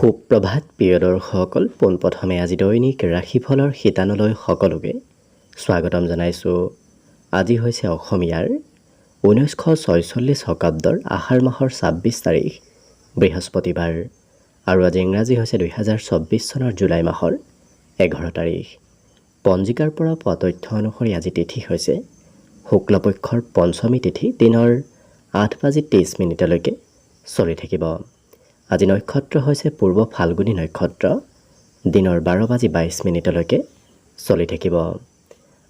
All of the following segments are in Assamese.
সুপ্ৰভাত প্ৰিয় দৰ্শকসকল, পোনপ্ৰথমে আজি দৈনিক ৰাশিফলৰ শিতানলৈ সকলোকে স্বাগতম জনাইছোঁ। আজি হৈছে অসমীয়াৰ 1946 শকাব্দৰ আহাৰ মাহৰ 26 তাৰিখ বৃহস্পতিবাৰ আৰু আজি ইংৰাজী হৈছে 2024 চনৰ জুলাই মাহৰ 11 তাৰিখ। পঞ্জিকাৰ পৰা পোৱা তথ্য অনুসৰি আজি তিথি হৈছে শুক্লপক্ষৰ পঞ্চমী তিথি, দিনৰ 8:23 চলি থাকিব। আজি নক্ষত্ৰ হৈছে পূৰ্ব ফাল্গুনী নক্ষত্ৰ, দিনৰ 12:22 চলি থাকিব।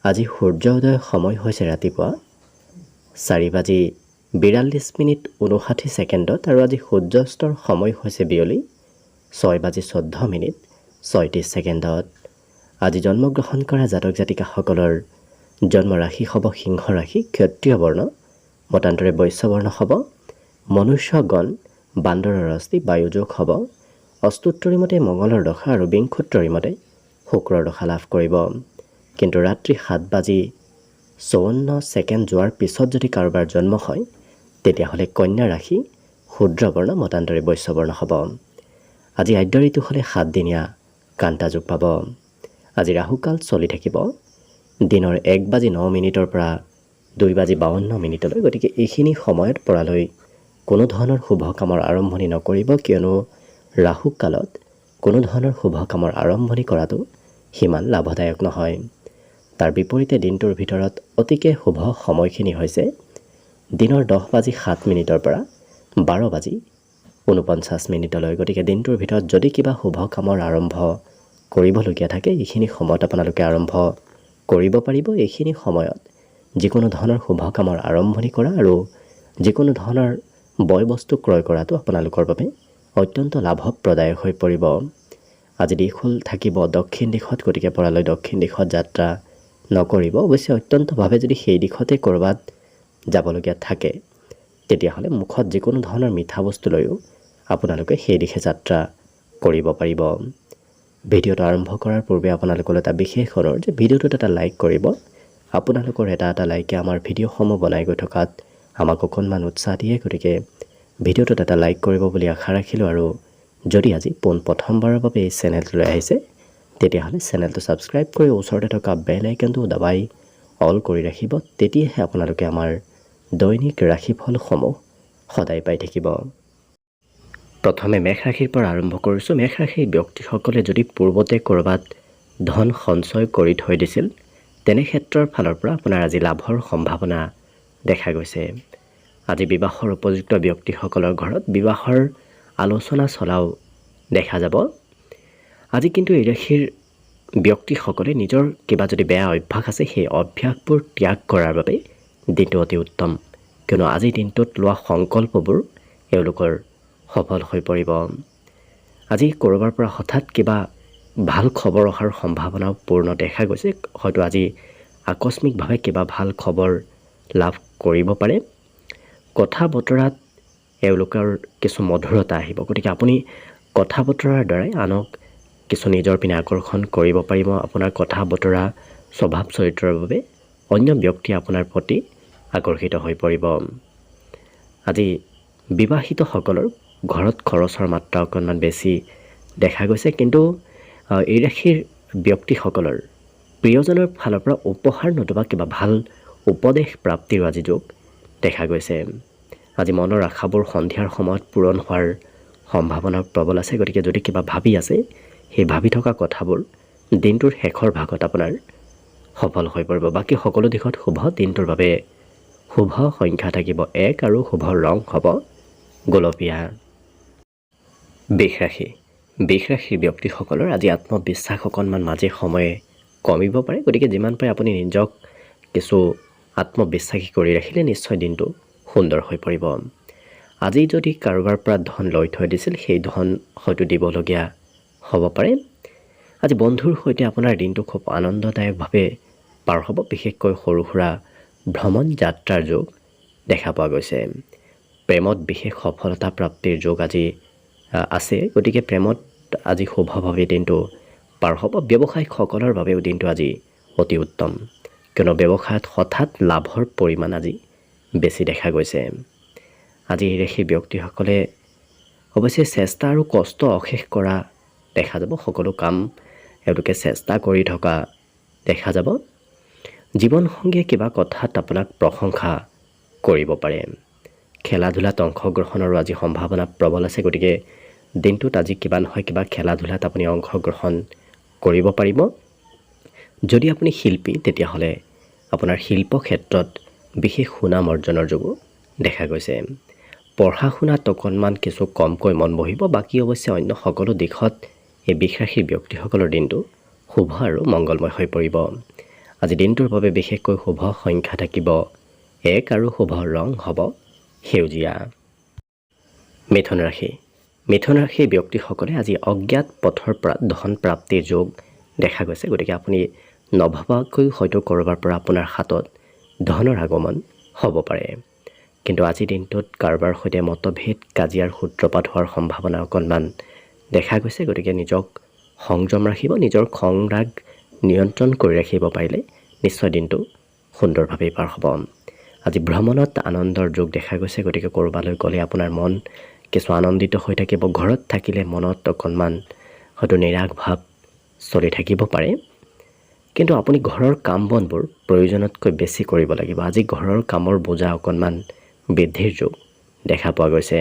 আজি সূৰ্য উদয় সময় হৈছে ৰাতিপুৱা 4:42:59 আৰু আজি সূৰ্যাস্তৰ সময় হৈছে বিয়লি 6:14:36। আজি জন্মগ্ৰহণ কৰা জাতক জাতিকাসকলৰ জন্ম ৰাশি হ'ব সিংহ ৰাশি, ক্ষত্ৰিয় বৰ্ণ, মতান্তৰে বৈশ্য বৰ্ণ হ'ব, মনুষ্যগণ বান্দৰৰ অস্থি, বায়ুযোগ হ'ব, অস্তুত্তৰী মতে মঙলৰ দশা আৰু বিংশোত্তৰী মতে শুক্ৰৰ দশা লাভ কৰিব। কিন্তু ৰাত্ৰি 7:54 যোৱাৰ পিছত যদি কাৰোবাৰ জন্ম হয় তেতিয়াহ'লে কন্যা ৰাশি, শূদ্ৰবৰ্ণ, মতান্তৰে বৈশ্য বৰ্ণ হ'ব। আজি আদ্য ঋতু হ'লে 7 দিনীয়া কান্তা যোগ পাব। আজি ৰাহুকাল চলি থাকিব দিনৰ 1:09 পৰা 2:52। গতিকে এইখিনি সময়ত পৰালৈ কোনো ধৰণৰ শুভ কামৰ আৰম্ভণি নকৰিব, কিয়নো ৰাহু কালত কোনো ধৰণৰ শুভ কামৰ আৰম্ভণি কৰাটো সিমান লাভদায়ক নহয়। তাৰ বিপৰীতে দিনটোৰ ভিতৰত অতিকে শুভ সময়খিনি হৈছে দিনৰ 10:07 পৰা 12:49। গতিকে দিনটোৰ ভিতৰত যদি কিবা শুভ কামৰ আৰম্ভ কৰিবলগীয়া থাকে এইখিনি সময়ত আপোনালোকে আৰম্ভ কৰিব পাৰিব। এইখিনি সময়ত যিকোনো ধৰণৰ শুভ কামৰ আৰম্ভণি কৰা আৰু যিকোনো ধৰণৰ বয় বস্তু ক্ৰয় কৰাটো আপোনালোকৰ বাবে অত্যন্ত লাভপ্ৰদায়ক হৈ পৰিব। আজি দিশ হ'ল থাকিব দক্ষিণ দিশত, গতিকে পৰালৈ দক্ষিণ দিশত যাত্ৰা নকৰিব। অৱশ্যে অত্যন্তভাৱে যদি সেই দিশতে ক'ৰবাত যাবলগীয়া থাকে তেতিয়াহ'লে মুখত যিকোনো ধৰণৰ মিঠা বস্তু লৈও আপোনালোকে সেই দিশে যাত্ৰা কৰিব পাৰিব। ভিডিঅ'টো আৰম্ভ কৰাৰ পূৰ্বে আপোনালোকৰ এটা বিশেষ অনুৰোধ যে ভিডিঅ'টোত এটা লাইক কৰিব। আপোনালোকৰ এটা লাইকে আমাৰ ভিডিঅ'সমূহ বনাই গৈ থকাত আমাক অকণমান উৎসাহ দিয়ে। গতিকে ভিডিঅ'টোত এটা লাইক কৰিব বুলি আশা ৰাখিলোঁ। আৰু যদি আজি প্ৰথমবাৰৰ বাবে এই চেনেলটোলৈ আহিছে তেতিয়াহ'লে চেনেলটো ছাবস্ক্ৰাইব কৰি ওচৰতে থকা বেল আইকনটো দবাই অল কৰি ৰাখিব। তেতিয়াহে আপোনালোকে আমাৰ দৈনিক ৰাশিফলসমূহ সদায় পাই থাকিব। প্ৰথমে মেষ ৰাশিৰ পৰা আৰম্ভ কৰিছোঁ। মেষ ৰাশিৰ ব্যক্তিসকলে যদি পূৰ্বতে ক'ৰবাত ধন সঞ্চয় কৰি থৈ দিছিল তেনে ক্ষেত্ৰৰ ফালৰ পৰা আপোনাৰ আজি লাভৰ সম্ভাৱনা দেখা গৈছে। আজি বিবাহৰ উপযুক্ত ব্যক্তিসকলৰ ঘৰত বিবাহৰ আলোচনা চলাও দেখা যাব। আজি কিন্তু এই ৰাশিৰ ব্যক্তিসকলে নিজৰ কিবা যদি বেয়া অভ্যাস আছে সেই অভ্যাসবোৰ ত্যাগ কৰাৰ বাবে দিনটো অতি উত্তম, কিয়নো আজিৰ দিনটোত লোৱা সংকল্পবোৰ এওঁলোকৰ সফল হৈ পৰিব। আজি ক'ৰবাৰ পৰা হঠাৎ কিবা ভাল খবৰ অহাৰ সম্ভাৱনাও পূৰ্ণ দেখা গৈছে। হয়তো আজি আকস্মিকভাৱে কিবা ভাল খবৰ লাভ কৰিব পাৰে। কথা বতৰাত এওঁলোকৰ কিছু মধুৰতা আহিব। গতিকে আপুনি কথা বতৰাৰ দ্বাৰাই আনক কিছু নিজৰ পিনে আকৰ্ষণ কৰিব পাৰিব। আপোনাৰ কথা বতৰা স্বভাৱ চৰিত্ৰৰ বাবে অন্য ব্যক্তি আপোনাৰ প্ৰতি আকৰ্ষিত হৈ পৰিব। আজি বিবাহিতসকলৰ ঘৰত খৰচৰ মাত্ৰা অকণমান বেছি দেখা গৈছে, কিন্তু এই ৰাশিৰ ব্যক্তিসকলৰ প্ৰিয়জনৰ ফালৰ পৰা উপহাৰ নতুবা কিবা ভাল উপদেশ প্ৰাপ্তিৰো আজি যোগ দেখা গৈছে। আজি মনৰ আশাবোৰ সন্ধিয়াৰ সময়ত পূৰণ হোৱাৰ সম্ভাৱনা প্ৰবল আছে। গতিকে যদি কিবা ভাবি আছে সেই ভাবি থকা কথাবোৰ দিনটোৰ শেষৰ ভাগত আপোনাৰ সফল হৈ পৰিব। বাকী সকলো দিশত শুভ। দিনটোৰ বাবে শুভ সংখ্যা থাকিব 1 আৰু শুভ ৰং হ'ব গোলপীয়া। বৃষ ৰাশি ব্যক্তিসকলৰ আজি আত্মবিশ্বাস অকণমান মাজে সময়ে কমিব পাৰে। গতিকে যিমান পাৰে আপুনি নিজক কিছু আত্মবিশ্বাসী কৰি ৰাখিলে নিশ্চয় দিনটো সুন্দৰ হৈ পৰিব। আজি যদি কাৰোবাৰ পৰা ধন লৈ থৈ দিছিল সেই ধন হয়তো দিবলগীয়া হ'ব পাৰে। আজি বন্ধুৰ সৈতে আপোনাৰ দিনটো খুব আনন্দদায়কভাৱে পাৰ হ'ব। বিশেষকৈ সৰু সুৰা ভ্ৰমণ যাত্ৰাৰ যোগ দেখা পোৱা গৈছে। প্ৰেমত বিশেষ সফলতা প্ৰাপ্তিৰ যোগ আজি আছে। গতিকে প্ৰেমত আজি শুভভাৱে দিনটো পাৰ হ'ব। ব্যৱসায়িকসকলৰ বাবেও দিনটো আজি অতি উত্তম, কিয়নো ব্যৱসায়ত হঠাৎ লাভৰ পৰিমাণ আজি বেছি দেখা গৈছে। আজি এই ৰাশিৰ ব্যক্তিসকলে অৱশ্যে চেষ্টা আৰু কষ্ট অশেষ কৰা দেখা যাব। সকলো কাম এওঁলোকে চেষ্টা কৰি থকা দেখা যাব। জীৱনসংগীয়ে কিবা কথাত আপোনাক প্ৰশংসা কৰিব পাৰে। খেলা ধূলাত অংশগ্ৰহণৰো আজি সম্ভাৱনা প্ৰবল আছে। গতিকে দিনটোত আজি কিবা নহয় কিবা খেলা ধূলাত আপুনি অংশগ্ৰহণ কৰিব পাৰিব। যদি আপুনি শিল্পী তেতিয়াহ'লে আপোনাৰ শিল্প ক্ষেত্ৰত বিশেষ সুনাম অৰ্জনৰ যোগো দেখা গৈছে। পঢ়া শুনাত অকণমান কিছু কমকৈ মন বহিব। বাকী অৱশ্যে অন্য সকলো দিশত এই বৃষ ৰাশিৰ ব্যক্তিসকলৰ দিনটো শুভ আৰু মংগলময় হৈ পৰিব। আজি দিনটোৰ বাবে বিশেষকৈ শুভ সংখ্যা থাকিব 1 আৰু শুভ ৰং হ'ব সেউজীয়া। মিথুন ৰাশি। মিথুন ৰাশিৰ ব্যক্তিসকলে আজি অজ্ঞাত পথৰ পৰা ধন প্ৰাপ্তিৰ যোগ দেখা গৈছে। গতিকে আপুনি নভবাকৈ হয়তো ক'ৰবাৰ পৰা আপোনাৰ হাতত ধনৰ আগমন হ'ব পাৰে। কিন্তু আজিৰ দিনটোত কাৰোবাৰ সৈতে মতভেদ কাজিয়াৰ সূত্ৰপাত হোৱাৰ সম্ভাৱনা অকণমান দেখা গৈছে। গতিকে নিজক সংযম ৰাখিব। নিজৰ খং ৰাগ নিয়ন্ত্ৰণ কৰি ৰাখিব পাৰিলে নিশ্চয় দিনটো সুন্দৰভাৱেই পাৰ হ'ব। আজি ভ্ৰমণত আনন্দৰ যোগ দেখা গৈছে। গতিকে ক'ৰবালৈ গ'লে আপোনাৰ মন কিছু আনন্দিত হৈ থাকিব। ঘৰত থাকিলে মনত অকণমান হয়তো নিৰাশ ভাৱ চলি থাকিব পাৰে। কিন্তু আপুনি ঘৰৰ কাম বনবোৰ প্ৰয়োজনতকৈ বেছি কৰিব লাগিব। আজি ঘৰৰ কামৰ বোজা অকণমান বৃদ্ধিৰ যোগ দেখা পোৱা গৈছে।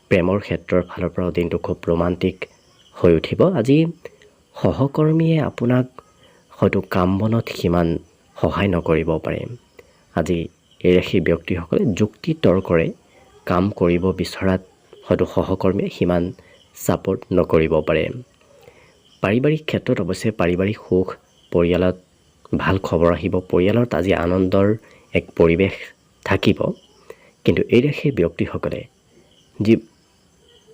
প্ৰেমৰ ক্ষেত্ৰৰ ফালৰ পৰাও দিনটো খুব ৰোমান্টিক হৈ উঠিব। আজি সহকৰ্মীয়ে আপোনাক হয়তো কাম বনত সিমান সহায় নকৰিব পাৰে। আজি এই ৰাশিৰ ব্যক্তিসকলে যুক্তি তৰ্কৰে কাম কৰিব বিচৰাত হয়তো সহকৰ্মীয়ে সিমান ছাপোৰ্ট নকৰিব পাৰে। পাৰিবাৰিক ক্ষেত্ৰত অৱশ্যে পাৰিবাৰিক সুখ, পৰিয়ালত ভাল খবৰ আহিব। পৰিয়ালত আজি আনন্দৰ এক পৰিৱেশ থাকিব। কিন্তু এই ৰাশিৰ ব্যক্তিসকলে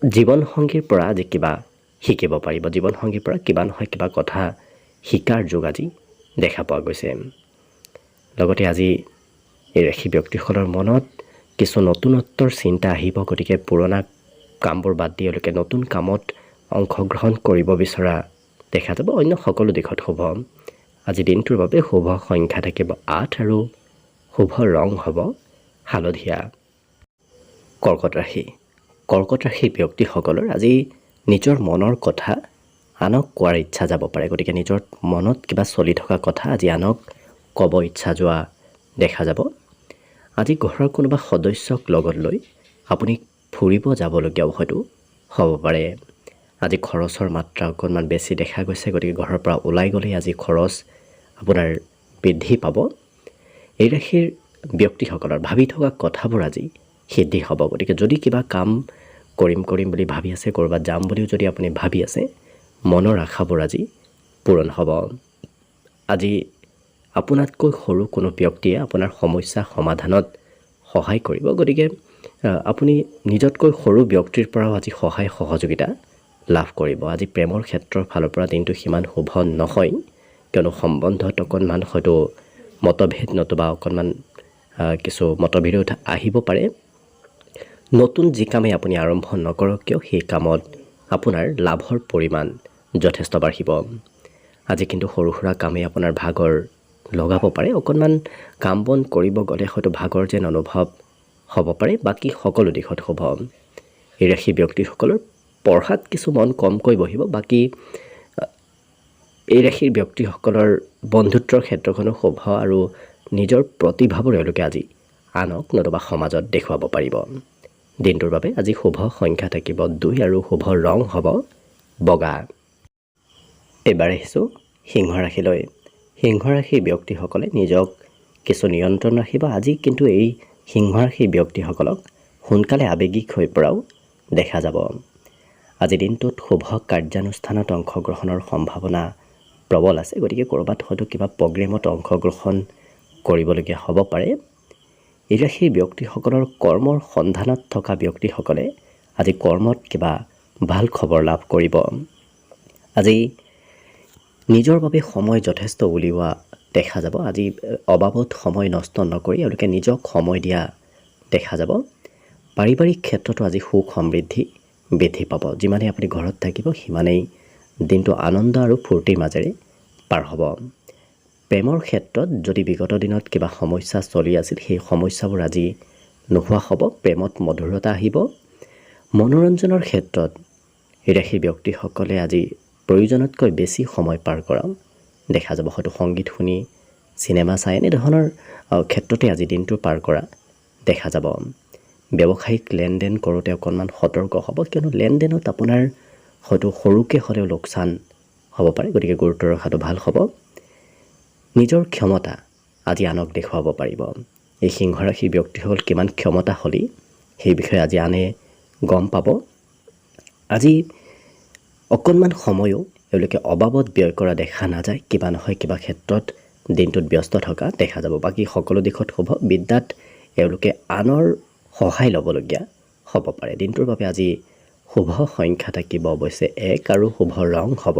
জীৱনসংগীৰ পৰা আজি কিবা শিকিব পাৰিব। জীৱনসংগীৰ পৰা কিবা নহয় কিবা কথা শিকাৰ যোগ আজি দেখা পোৱা গৈছে। লগতে আজি এই ৰাশি ব্যক্তিসকলৰ মনত কিছু নতুনত্বৰ চিন্তা আহিব। গতিকে পুৰণা কামবোৰ বাদ দি এওঁলোকে নতুন কামত অংশগ্ৰহণ কৰিব বিচৰা দেখা যাব। অন্য সকলো দিশত শুভ। আজি দিনটোৰ বাবে শুভ সংখ্যা থাকিব 8 আৰু শুভ ৰং হ'ব হালধীয়া। কৰ্কট ৰাশি। কৰ্কট ৰাশিৰ ব্যক্তিসকলৰ আজি নিজৰ মনৰ কথা আনক কোৱাৰ ইচ্ছা যাব পাৰে। গতিকে নিজৰ মনত কিবা চলি থকা কথা আজি আনক ক'ব ইচ্ছা যোৱা দেখা যাব। আজি ঘৰৰ কোনোবা সদস্যক লগত লৈ আপুনি ফুৰিব যাবলগীয়াও হয়তো হ'ব পাৰে। আজি খৰচৰ মাত্ৰা অকণমান বেছি দেখা গৈছে। গতিকে ঘৰৰ পৰা ওলাই গ'লেই আজি খৰচ আপোনাৰ বৃদ্ধি পাব। এই ৰাশিৰ ব্যক্তিসকলৰ ভাবি থকা কথাবোৰ আজি সিদ্ধি হ'ব। গতিকে যদি কিবা কাম কৰিম বুলি ভাবি আছে, ক'ৰবাত যাম বুলিও যদি আপুনি ভাবি আছে, মনৰ আশাবোৰ আজি পূৰণ হ'ব। আজি আপোনাতকৈ সৰু কোনো ব্যক্তিয়ে আপোনাৰ সমস্যা সমাধানত সহায় কৰিব। গতিকে আপুনি নিজতকৈ সৰু ব্যক্তিৰ পৰাও আজি সহায় সহযোগিতা লাভ কৰিব। আজি প্ৰেমৰ ক্ষেত্ৰৰ ফালৰ পৰা দিনটো সিমান শুভ নহয়। কিয়নো সম্বন্ধত অকণমান হয়তো মতভেদ নতুবা অকণমান কিছু মতবিৰোধ আহিব পাৰে। নতুন যি কামেই আপুনি আৰম্ভ নকৰক কিয় সেই কামত আপোনাৰ লাভৰ পৰিমাণ যথেষ্ট বাঢ়িব। আজি কিন্তু সৰু সুৰা কামেই আপোনাৰ ভাগৰ লগাব পাৰে। অকণমান কাম বন কৰিব গ'লে হয়তো ভাগৰ যেন অনুভৱ হ'ব পাৰে। বাকী সকলো দিশত শুভ। এই ৰাশি ব্যক্তিসকলৰ পঢ়াত কিছু মন কমকৈ বহিব। বাকী এই ৰাশিৰ ব্যক্তিসকলৰ বন্ধুত্বৰ ক্ষেত্ৰখনো শুভ আৰু নিজৰ প্ৰতিভাবোৰ এওঁলোকে আজি আনক নতুবা সমাজত দেখুৱাব পাৰিব। দিনটোৰ বাবে আজি শুভ সংখ্যা থাকিব 2 আৰু শুভ ৰং হ'ব বগা। এবাৰ আহিছোঁ সিংহ ৰাশিলৈ। সিংহ ৰাশিৰ ব্যক্তিসকলে নিজক কিছু নিয়ন্ত্ৰণ ৰাখিব। আজি কিন্তু এই সিংহ ৰাশিৰ ব্যক্তিসকলক সোনকালে আৱেগিক হৈ পৰাও দেখা যাব। আজি দিনটোত শুভ কাৰ্যানুষ্ঠানত অংশগ্ৰহণৰ সম্ভাৱনা প্ৰবল আছে। গতিকে ক'ৰবাত হয়তো কিবা প্ৰগ্ৰেমত অংশগ্ৰহণ কৰিবলগীয়া হ'ব পাৰে। এই ৰাশিৰ ব্যক্তিসকলৰ কৰ্মৰ সন্ধানত থকা ব্যক্তিসকলে আজি কৰ্মত কিবা ভাল খবৰ লাভ কৰিব। আজি নিজৰ বাবে সময় যথেষ্ট উলিওৱা দেখা যাব। আজি অবাবত সময় নষ্ট নকৰি এওঁলোকে নিজক সময় দিয়া দেখা যাব। পাৰিবাৰিক ক্ষেত্ৰতো আজি সুখ সমৃদ্ধি বৃদ্ধি পাব। যিমানেই আপুনি ঘৰত থাকিব সিমানেই দিনটো আনন্দ আৰু ফূৰ্তিৰ মাজেৰে পাৰ হ'ব। প্ৰেমৰ ক্ষেত্ৰত যদি বিগত দিনত কিবা সমস্যা চলি আছিল সেই সমস্যাবোৰ আজি নোহোৱা হ'ব। প্ৰেমত মধুৰতা আহিব। মনোৰঞ্জনৰ ক্ষেত্ৰত এই ৰাশিৰ ব্যক্তিসকলে আজি প্ৰয়োজনতকৈ বেছি সময় পাৰ কৰা দেখা যাব। হয়তো সংগীত শুনি, চিনেমা চাই এনেধৰণৰ ক্ষেত্ৰতে আজি দিনটো পাৰ কৰা দেখা যাব। ব্যৱসায়িক লেনদেন কৰোঁতে অকণমান সতৰ্ক হ'ব, কিয়নো লেনদেনত আপোনাৰ হয়তো সৰুকৈ হ'লেও লোকচান হ'ব পাৰে, গতিকে গুৰুত্ব ৰখাটো ভাল হ'ব। নিজৰ ক্ষমতা আজি আনক দেখুৱাব পাৰিব। এই সিংহ ৰাশিৰ ব্যক্তিসকল কিমান ক্ষমতাশালী সেই বিষয়ে আজি আনে গম পাব। আজি অকণমান সময়ো এওঁলোকে অবাবত ব্যয় কৰা দেখা নাযায়, কিবা নহয় কিবা ক্ষেত্ৰত দিনটোত ব্যস্ত থকা দেখা যাব। বাকী সকলো দিশত শুভ। বিদ্যাত এওঁলোকে আনৰ সহায় ল'বলগীয়া হ'ব পাৰে। দিনটোৰ বাবে আজি শুভ সংখ্যা থাকিব অৱশ্যে 1 আৰু শুভ ৰং হ'ব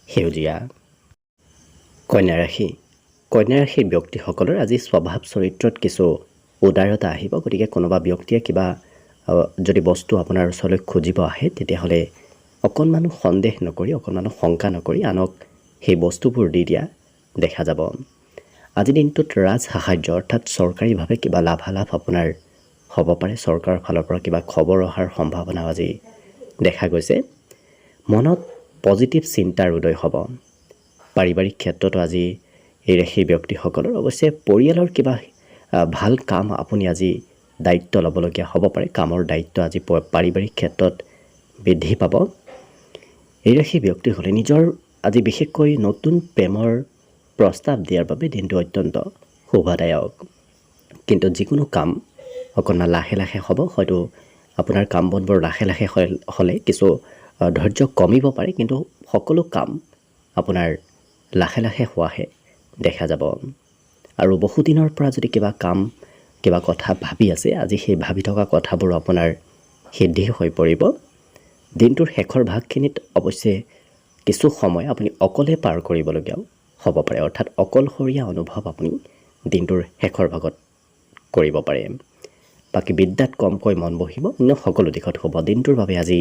সেউজীয়া। কন্যা ৰাশি। কন্যা ৰাশিৰ ব্যক্তিসকলৰ আজি স্বভাৱ চৰিত্ৰত কিছু উদাৰতা আহিব। গতিকে কোনোবা ব্যক্তিয়ে কিবা যদি বস্তু আপোনাৰ ওচৰলৈ খুজিব আহে, তেতিয়াহ'লে অকণমানো সন্দেহ নকৰি, অকণমানো শংকা নকৰি আনক সেই বস্তুবোৰ দি দিয়া দেখা যাব। আজি দিনটোত ৰাজ সাহায্য অৰ্থাৎ চৰকাৰীভাৱে কিবা লাভালাভ আপোনাৰ হ'ব পাৰে। চৰকাৰৰ ফালৰ পৰা কিবা খবৰ অহাৰ সম্ভাৱনা আজি দেখা গৈছে। মনত পজিটিভ চিন্তাৰ উদয় হ'ব। পাৰিবাৰিক ক্ষেত্ৰতো আজি এই ৰাশিৰ ব্যক্তিসকলৰ অৱশ্যে পৰিয়ালৰ কিবা ভাল কাম আপুনি আজি দায়িত্ব ল'বলগীয়া হ'ব পাৰে। কামৰ দায়িত্ব আজি পাৰিবাৰিক ক্ষেত্ৰত বৃদ্ধি পাব। এই ৰাশিৰ ব্যক্তিসকলে নিজৰ আজি বিশেষকৈ নতুন প্ৰেমৰ প্ৰস্তাৱ দিয়াৰ বাবে দিনটো অত্যন্ত শুভদায়ক। কিন্তু যিকোনো কাম অকণমান লাহে লাহে হ'ব। হয়তো আপোনাৰ কাম বনবোৰ লাহে লাহে হ'লে কিছু ধৈৰ্য কমিব পাৰে, কিন্তু সকলো কাম আপোনাৰ লাহে লাহে হোৱাহে দেখা যাব। আৰু বহুদিনৰ পৰা যদি কিবা কাম, কিবা কথা ভাবি আছে, আজি সেই ভাবি থকা কথাবোৰ আপোনাৰ সিদ্ধি হৈ পৰিব। দিনটোৰ শেষৰ ভাগখিনিত অৱশ্যে কিছু সময় আপুনি অকলে পাৰ কৰিবলগীয়াও হ'ব পাৰে, অৰ্থাৎ অকলশৰীয়া অনুভৱ আপুনি দিনটোৰ শেষৰ ভাগত কৰিব পাৰে। বাকী বিদ্যাত কমকৈ মন বহিব, অন্য সকলো দিশত শুভ। দিনটোৰ বাবে আজি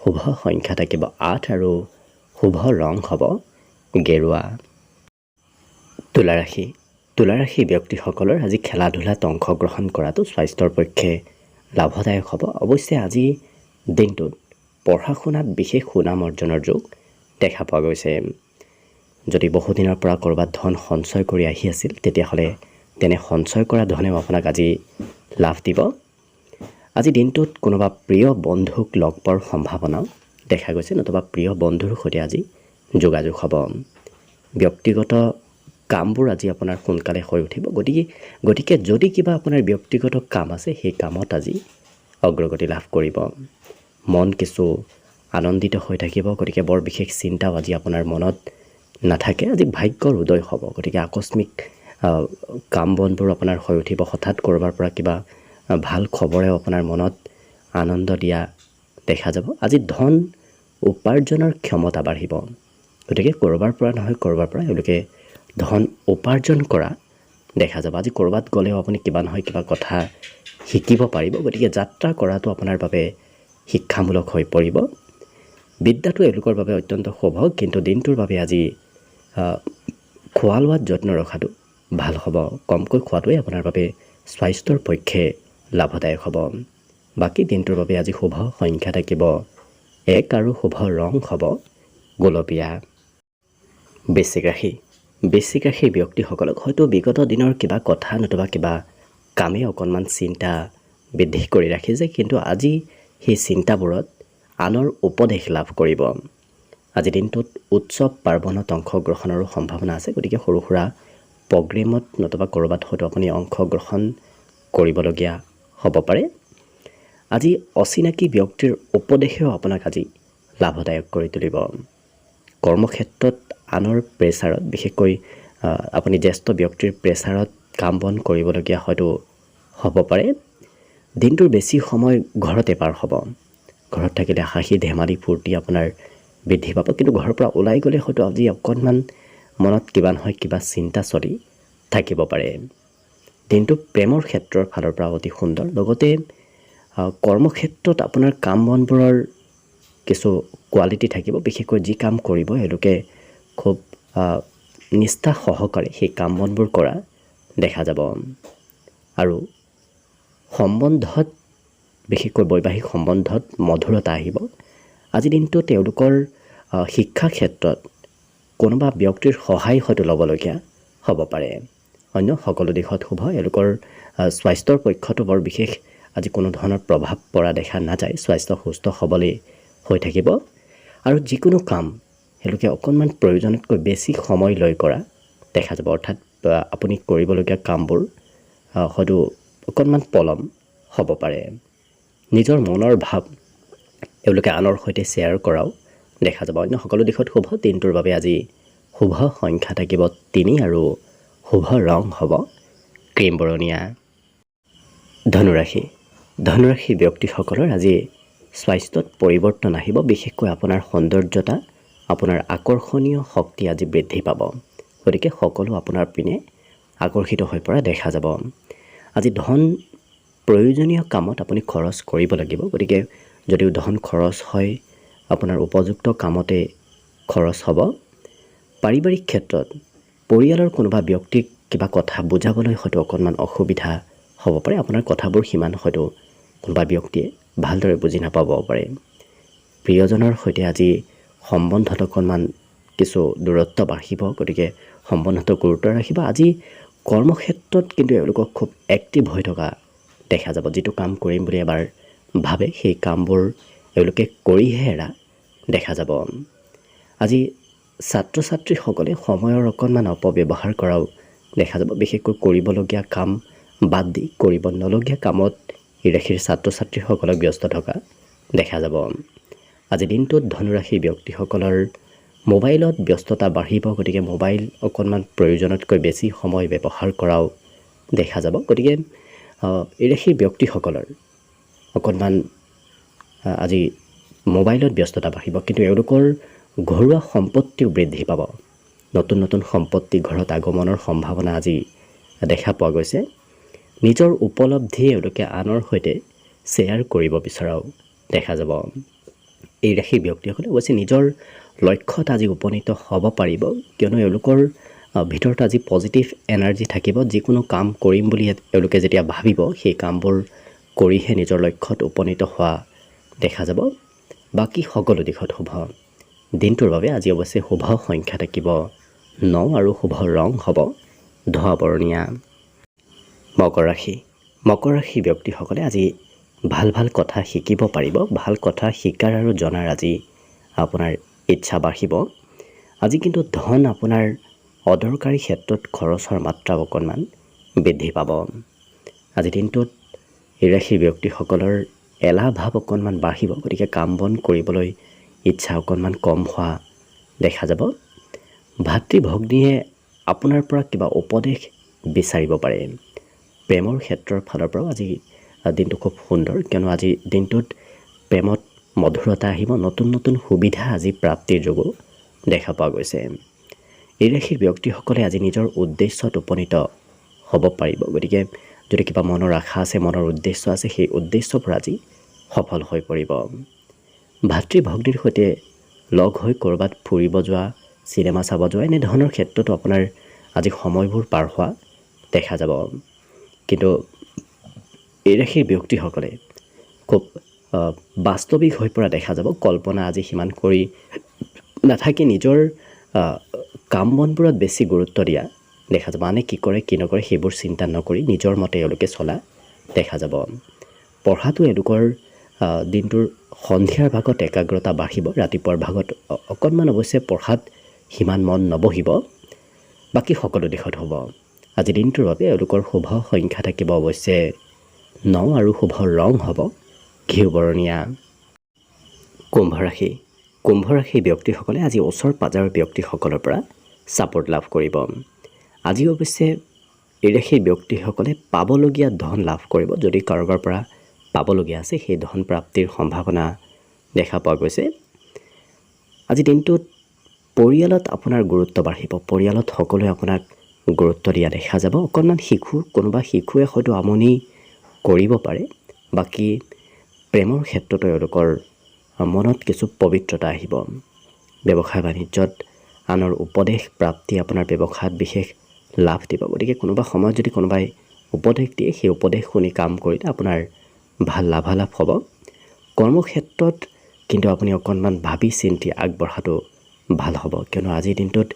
শুভ সংখ্যা থাকিব 8 আৰু শুভ ৰং হ'ব গেৰুৱা। তুলা ৰাশি। তুলা ৰাশিৰ ব্যক্তিসকলৰ আজি খেলা ধূলাত অংশগ্ৰহণ কৰাটো স্বাস্থ্যৰ পক্ষে লাভদায়ক হ'ব। অৱশ্যে আজি দিনটোত পঢ়া শুনাত বিশেষ সুনাম অৰ্জনৰ যোগ দেখা পোৱা গৈছে। যদি বহুদিনৰ পৰা ক'ৰবাত ধন সঞ্চয় কৰি আহি আছিল, তেতিয়াহ'লে তেনে সঞ্চয় কৰা ধনেও আপোনাক আজি লাভ দিব। আজি দিনটোত কোনোবা প্ৰিয় বন্ধুক লগ পোৱাৰ সম্ভাৱনাও দেখা গৈছে, নতুবা প্ৰিয় বন্ধুৰ সৈতে আজি যোগাযোগ হ'ব। ব্যক্তিগত কামবোৰ আজি আপোনাৰ সোনকালে হৈ উঠিব। গতিকে যদি কিবা আপোনাৰ ব্যক্তিগত কাম আছে, সেই কামত আজি অগ্ৰগতি লাভ কৰিব। মন কিছু আনন্দিত হৈ থাকিব। গতিকে বৰ বিশেষ চিন্তাও আজি আপোনাৰ মনত নাথাকে। আজি ভাগ্যৰ উদয় হ'ব। গতিকে আকস্মিক কাম বনবোৰ আপোনাৰ হৈ উঠিব। হঠাৎ ক'ৰবাৰ পৰা কিবা ভাল খবৰেও আপোনাৰ মনত আনন্দ দিয়া দেখা যাব। আজি ধন উপাৰ্জনৰ ক্ষমতা বাঢ়িব। গতিকে ক'ৰবাৰ পৰা নহয় ক'ৰবাৰ পৰা এওঁলোকে ধন উপাৰ্জন কৰা দেখা যাব। আজি ক'ৰবাত গ'লেও আপুনি কিবা নহয় কিবা কথা শিকিব পাৰিব। গতিকে যাত্ৰা কৰাটো আপোনাৰ বাবে শিক্ষামূলক হৈ পৰিব। বিদ্যাটো এওঁলোকৰ বাবে অত্যন্ত শুভ, কিন্তু দিনটোৰ বাবে আজি খোৱা লোৱাত যত্ন ৰখাটো ভাল হ'ব। কমকৈ খোৱাটোৱে আপোনাৰ বাবে স্বাস্থ্যৰ পক্ষে লাভদায়ক হ'ব। বাকী দিনটোৰ বাবে আজি শুভ সংখ্যা থাকিব 1 আৰু শুভ ৰং হ'ব গোলপীয়া। বৃশ্চিক ৰাশি। বৃশ্চিক ৰাশিৰ ব্যক্তিসকলক হয়তো বিগত দিনৰ কিবা কথা নতুবা কিবা কামে অকণমান চিন্তা বৃদ্ধি কৰি ৰাখিছে, কিন্তু আজি সেই চিন্তাবোৰত আনৰ উপদেশ লাভ কৰিব। আজি দিনটোত উৎসৱ পাৰ্বণত অংশগ্ৰহণৰো সম্ভাৱনা আছে। গতিকে সৰু সুৰা প্ৰগ্ৰেমত নতুবা ক'ৰবাত হয়তো আপুনি অংশগ্ৰহণ কৰিবলগীয়া হ'ব পাৰে। আজি অচিনাকি ব্যক্তিৰ উপদেশেও আপোনাক আজি লাভদায়ক কৰি তুলিব। কৰ্মক্ষেত্ৰত আনৰ প্ৰেছাৰত, বিশেষকৈ আপুনি জ্যেষ্ঠ ব্যক্তিৰ প্ৰেছাৰত কাম বন কৰিবলগীয়া হয়তো হ'ব পাৰে। দিনটোৰ বেছি সময় ঘৰতে পাৰ হ'ব। ঘৰত থাকিলে হাঁহি ধেমালি ফূৰ্তি আপোনাৰ বৃদ্ধি পাব, কিন্তু ঘৰৰ পৰা ওলাই গ'লে হয়তো আজি অকণমান মনত কিবা নহয় কিবা চিন্তা চলি থাকিব পাৰে। দিনটো প্ৰেমৰ ক্ষেত্ৰৰ ফালৰ পৰা অতি সুন্দৰ। লগতে কৰ্মক্ষেত্ৰত আপোনাৰ কাম বনবোৰৰ কিছু কোৱালিটি থাকিব। বিশেষকৈ যি কাম কৰিব এওঁলোকে খুব নিষ্ঠা সহকাৰে সেই কাম বনবোৰ কৰা দেখা যাব। আৰু সম্বন্ধত বিশেষকৈ বৈবাহিক সম্বন্ধত মধুৰতা আহিব। আজিৰ দিনটো তেওঁলোকৰ শিক্ষা ক্ষেত্ৰত কোনোবা ব্যক্তিৰ সহায় হয়তো ল'বলগীয়া হ'ব পাৰে। অন্য সকলো দিশত শুভ। এওঁলোকৰ স্বাস্থ্যৰ পক্ষতো বৰ বিশেষ আজি কোনো ধৰণৰ প্ৰভাৱ পৰা দেখা নাযায়। স্বাস্থ্য সুস্থ সবলেই হৈ থাকিব আৰু যিকোনো কাম এওঁলোকে অকণমান প্ৰয়োজনতকৈ বেছি সময় লৈ কৰা দেখা যাব। অৰ্থাৎ আপুনি কৰিবলগীয়া কামবোৰ হয়তো অকণমান পলম হ'ব পাৰে। নিজৰ মনৰ ভাৱ এওঁলোকে আনৰ সৈতে শ্বেয়াৰ কৰাও দেখা যাব। অন্য সকলো দিশত শুভ। দিনটোৰ বাবে আজি শুভ সংখ্যা থাকিব 3 আৰু শুভ ৰং হ'ব ক্ৰীম বৰণীয়া। ধনুৰাশি। ধনুৰাশি ব্যক্তিসকলৰ আজি স্বাস্থ্যত পৰিৱৰ্তন আহিব। বিশেষকৈ আপোনাৰ সৌন্দৰ্যতা, আপোনাৰ আকৰ্ষণীয় শক্তি আজি বৃদ্ধি পাব। গতিকে সকলো আপোনাৰ পিনে আকৰ্ষিত হৈ পৰা দেখা যাব। আজি ধন প্ৰয়োজনীয় কামত আপুনি খৰচ কৰিব লাগিব। গতিকে যদিও ধন খৰচ হয় আপোনাৰ উপযুক্ত কামতে খৰচ হ'ব। পাৰিবাৰিক ক্ষেত্ৰত পৰিয়ালৰ কোনোবা ব্যক্তিক কিবা কথা বুজাবলৈ হয়তো অকণমান অসুবিধা হ'ব পাৰে। আপোনাৰ কথাবোৰ সিমান হয়তো কোনোবা ব্যক্তিয়ে ভালদৰে বুজি নাপাব পাৰে। প্ৰিয়জনৰ সৈতে আজি সম্বন্ধত অকণমান কিছু দূৰত্ব বাঢ়িব। গতিকে সম্বন্ধটো গুৰুত্ব ৰাখিব। আজি কৰ্মক্ষেত্ৰত কিন্তু এওঁলোকক খুব এক্টিভ হৈ থকা দেখা যাব। যিটো কাম কৰিম বুলি এবাৰ ভাবে সেই কামবোৰ এওঁলোকে কৰিহে এৰা দেখা যাব। আজি ছাত্ৰ ছাত্ৰীসকলে সময়ৰ অকণমান অপব্যৱহাৰ কৰাও দেখা যাব। বিশেষকৈ কৰিবলগীয়া কাম বাদ দি কৰিব নলগীয়া কামত এই ৰাশিৰ ছাত্ৰ ছাত্ৰীসকলক ব্যস্ত থকা দেখা যাব। আজি দিনটোত ধনুৰাশি ব্যক্তিসকলৰ মোবাইলত ব্যস্ততা বাঢ়িব। গতিকে মোবাইল অকণমান প্ৰয়োজনতকৈ বেছি সময় ব্যৱহাৰ কৰাও দেখা যাব। গতিকে এই ৰাশিৰ ব্যক্তিসকলৰ অকণমান আজি মোবাইলত ব্যস্ততা বাঢ়িব। কিন্তু এওঁলোকৰ ঘৰুৱা সম্পত্তিও বৃদ্ধি পাব। নতুন নতুন সম্পত্তি ঘৰত আগমনৰ সম্ভাৱনা আজি দেখা পোৱা গৈছে। নিজৰ উপলব্ধি এওঁলোকে আনৰ সৈতে শ্বেয়াৰ কৰিব বিচৰাও দেখা যাব। এই ৰাশিৰ ব্যক্তিসকলে অৱশ্যে নিজৰ লক্ষ্যত আজি উপনীত হ'ব পাৰিব। কিয়নো এওঁলোকৰ ভিতৰত আজি পজিটিভ এনাৰ্জি থাকিব। যিকোনো কাম কৰিম বুলি এওঁলোকে যেতিয়া ভাবিব সেই কামবোৰ কৰিহে নিজৰ লক্ষ্যত উপনীত হোৱা দেখা যাব। বাকী সকলো দিশত শুভ। দিনটোৰ বাবে আজি অৱশ্যে শুভ সংখ্যা থাকিব 9 আৰু শুভ ৰং হ'ব ধোঁৱা বৰণীয়া। মকৰ ৰাশি। মকৰ ৰাশি ব্যক্তিসকলে আজি ভাল ভাল কথা শিকিব পাৰিব। ভাল কথা শিকাৰ আৰু জনাৰ আজি আপোনাৰ ইচ্ছা বাঢ়িব। আজি কিন্তু ধন আপোনাৰ অদৰকাৰী ক্ষেত্ৰত খৰচৰ মাত্ৰা অকণমান বৃদ্ধি পাব। আজি দিনটোত এই ৰাশিৰ ব্যক্তিসকলৰ এলাহ ভাৱ অকণমান বাঢ়িব। গতিকে কাম বন কৰিবলৈ ইচ্ছা অকণমান কম হোৱা দেখা যাব। ভাতৃ ভগ্নীয়ে আপোনাৰ পৰা কিবা উপদেশ বিচাৰিব পাৰে। প্ৰেমৰ ক্ষেত্ৰৰ ফালৰ পৰাও আজি দিনটো খুব সুন্দৰ। কিয়নো আজি দিনটোত প্ৰেমত মধুৰতা আহিব। নতুন নতুন সুবিধা আজি প্ৰাপ্তিৰ যোগো দেখা পোৱা গৈছে। এই ৰাশিৰ ব্যক্তিসকলে আজি নিজৰ উদ্দেশ্যত উপনীত হ'ব পাৰিব। গতিকে যদি কিবা মনৰ আশা আছে, মনৰ উদ্দেশ্য আছে, সেই উদ্দেশ্যবোৰ আজি সফল হৈ পৰিব। ভাতৃ ভগ্নীৰ সৈতে লগ হৈ ক'ৰবাত ফুৰিব যোৱা, চিনেমা চাব যোৱা এনেধৰণৰ ক্ষেত্ৰতো আপোনাৰ আজি সময়বোৰ পাৰ হোৱা দেখা যাব। কিন্তু এই ৰাশিৰ ব্যক্তিসকলে খুব বাস্তৱিক হৈ পৰা দেখা যাব। কল্পনা আজি সিমান কৰি নাথাকি নিজৰ কাম বনবোৰত বেছি গুৰুত্ব দিয়া দেখা যাব। আনে কি কৰে কি নকৰে সেইবোৰ চিন্তা নকৰি নিজৰ মতে এওঁলোকে চলা দেখা যাব। পঢ়াটো এওঁলোকৰ দিনটোৰ সন্ধিয়াৰ ভাগত একাগ্ৰতা বাঢ়িব। ৰাতিপুৱাৰ ভাগত অকণমান অৱশ্যে পঢ়াত সিমান মন নবহিব। বাকী সকলো দিশত হ'ব। আজি দিনটোৰ বাবে এওঁলোকৰ শুভ সংখ্যা থাকিব অৱশ্যে 9 আৰু শুভ ৰং হ'ব ঘিউ বৰণীয়া। কুম্ভ ৰাশি। কুম্ভ ৰাশিৰ ব্যক্তিসকলে আজি ওচৰ পাজৰৰ ব্যক্তিসকলৰ পৰা ছাপোৰ্ট লাভ কৰিব। আজি অৱশ্যে এই ৰাশিৰ ব্যক্তিসকলে পাবলগীয়া ধন লাভ কৰিব। যদি কাৰোবাৰ পৰা পাবলগীয়া আছে সেই ধন প্ৰাপ্তিৰ সম্ভাৱনা দেখা পোৱা গৈছে। আজি দিনটোত পৰিয়ালত আপোনাৰ গুৰুত্ব বাঢ়িব। পৰিয়ালত সকলোৱে আপোনাক গুৰুত্ব দিয়া দেখা যাব। অকণমান কোনোবা শিশুৱে হয়তো আমনি কৰিব পাৰে। বাকী প্ৰেমৰ ক্ষেত্ৰতো এওঁলোকৰ মনত কিছু পবিত্ৰতা আহিব। ব্যৱসায় বাণিজ্যত আনৰ উপদেশ প্ৰাপ্তি আপোনাৰ ব্যৱসায়ত বিশেষ লাভ দিব। গতিকে কোনোবা সময়ত যদি কোনোবাই উপদেশ দিয়ে সেই উপদেশ শুনি কাম কৰিলে আপোনাৰ ভাল লাভালাভ হ'ব। কৰ্মক্ষেত্ৰত কিন্তু আপুনি অকণমান ভাবি চিন্তি আগবঢ়াটো ভাল হ'ব, কিয়নো আজিৰ দিনটোত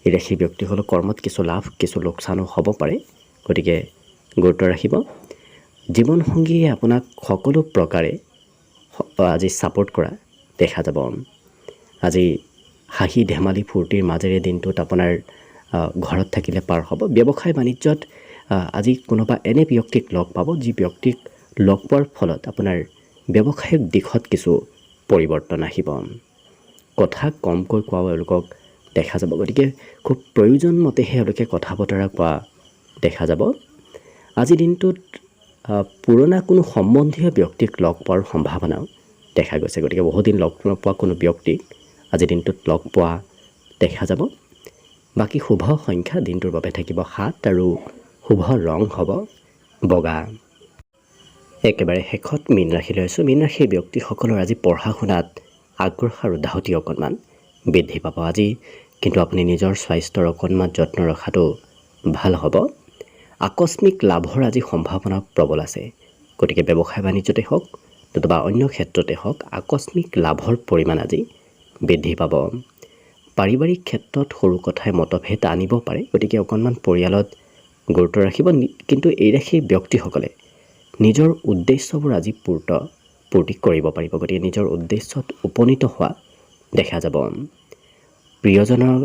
এই ৰাশিৰ ব্যক্তিসকলৰ কৰ্মত কিছু লাভ কিছু লোকচানো হ'ব পাৰে, গতিকে গুৰুত্ব ৰাখিব। জীৱনসংগীয়ে আপোনাক সকলো প্ৰকাৰে আজি ছাপোৰ্ট কৰা দেখা যাব। আজি হাঁহি ধেমালি ফূৰ্তিৰ মাজেৰে দিনটোত আপোনাৰ ঘৰত থাকিলে পাৰ হ'ব। ব্যৱসায় বাণিজ্যত আজি কোনোবা এনে ব্যক্তিক লগ পাব যি ব্যক্তিক লগ পোৱাৰ ফলত আপোনাৰ ব্যৱসায়িক দিশত কিছু পৰিৱৰ্তন আহিব। কথা কমকৈ কোৱা এওঁলোকক দেখা যাব, গতিকে খুব প্ৰয়োজন মতেহে এওঁলোকে কথা বতৰা কোৱা দেখা যাব। আজিৰ দিনটোত পুৰণা কোনো সম্বন্ধীয় ব্যক্তিক লগ পোৱাৰ সম্ভাৱনাও দেখা গৈছে, গতিকে বহুদিন লগ নোপোৱা কোনো ব্যক্তিক আজিৰ দিনটোত লগ পোৱা দেখা যাব। বাকী শুভ সংখ্যা দিনটোৰ বাবে থাকিব 7 আৰু শুভ ৰং হ'ব বগা। একেবাৰে শেষত মীন ৰাশিলৈ আছোঁ। মীন ৰাশিৰ ব্যক্তিসকলৰ আজি পঢ়া শুনাত আগ্ৰহ আৰু ধাউতি অকণমান বৃদ্ধি পাব। আজি কিন্তু আপুনি নিজৰ স্বাস্থ্যৰ অকণমান যত্ন ৰখাটো ভাল হ'ব। আকস্মিক লাভৰ আজি সম্ভাৱনা প্ৰবল আছে, গতিকে ব্যৱসায় বাণিজ্যতে হওক নতুবা অন্য ক্ষেত্ৰতে হওক আকস্মিক লাভৰ পৰিমাণ আজি বৃদ্ধি পাব। পাৰিবাৰিক ক্ষেত্ৰত সৰু কথাই মতভেদ আনিব পাৰে, গতিকে অকণমান পৰিয়ালত গুৰুত্ব ৰাখিব। কিন্তু এই ৰাশিৰ ব্যক্তিসকলে নিজৰ উদ্দেশ্যবোৰ আজি পূৰ্তি কৰিব পাৰিব, গতিকে নিজৰ উদ্দেশ্যত উপনীত হোৱা দেখা যাব। প্ৰিয়জনৰ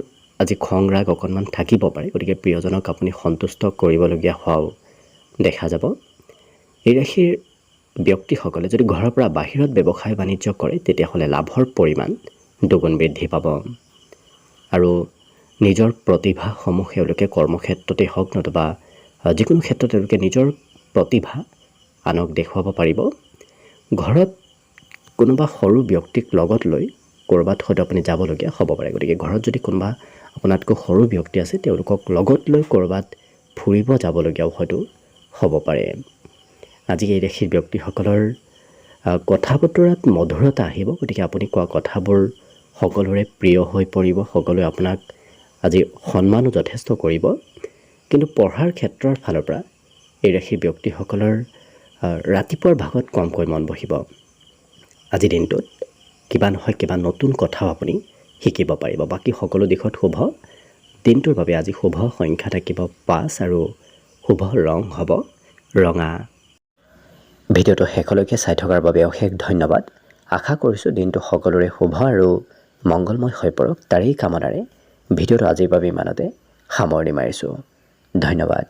আজি খং ৰাগ অকণমান থাকিব পাৰে, গতিকে প্ৰিয়জনক আপুনি সন্তুষ্ট কৰিবলগীয়া হোৱাও দেখা যাব। এই ৰাশিৰ ব্যক্তিসকলে যদি ঘৰৰ পৰা বাহিৰত ব্যৱসায় বাণিজ্য কৰে তেতিয়াহ'লে লাভৰ পৰিমাণ দুগুণ বৃদ্ধি পাব। আৰু নিজৰ প্ৰতিভাসমূহ এওঁলোকে কৰ্মক্ষেত্ৰতে হওক নতুবা যিকোনো ক্ষেত্ৰত তেওঁলোকে নিজৰ প্ৰতিভা আনক দেখুৱাব পাৰিব। ঘৰত কোনোবা সৰু ব্যক্তিক লগত লৈ ক'ৰবাত হয়তো আপুনি যাবলগীয়া হ'ব পাৰে, গতিকে ঘৰত যদি কোনোবা আপোনাতকৈ সৰু ব্যক্তি আছে তেওঁলোকক লগত লৈ ক'ৰবাত ফুৰিব যাবলগীয়াও হয়তো হ'ব পাৰে। আজি এই ৰাশিৰ ব্যক্তিসকলৰ কথা বতৰাত মধুৰতা আহিব, গতিকে আপুনি কোৱা কথাবোৰ সকলোৰে প্ৰিয় হৈ পৰিব, সকলোৱে আপোনাক আজি সন্মানো যথেষ্ট কৰিব। কিন্তু পঢ়াৰ ক্ষেত্ৰৰ ফালৰ পৰা এই ৰাশিৰ ব্যক্তিসকলৰ ৰাতিপুৱাৰ ভাগত কমকৈ মন বহিব। আজিৰ দিনটোত কিবা নহয় কিবা নতুন কথাও আপুনি শিকিব পাৰিব। বাকী সকলো দিশত শুভ। দিনটোৰ বাবে আজি শুভ সংখ্যা থাকিব 5 আৰু শুভ ৰং হ'ব ৰঙা। ভিডিঅ'টো শেষলৈকে চাই থকাৰ বাবে অশেষ ধন্যবাদ। আশা কৰিছোঁ দিনটো সকলোৰে শুভ আৰু মংগলময় হৈ পৰক, তাৰেই কামনাৰে ভিডিঅ'টো আজিৰ বাবে ইমানতে সামৰণি মাৰিছোঁ। ধন্যবাদ।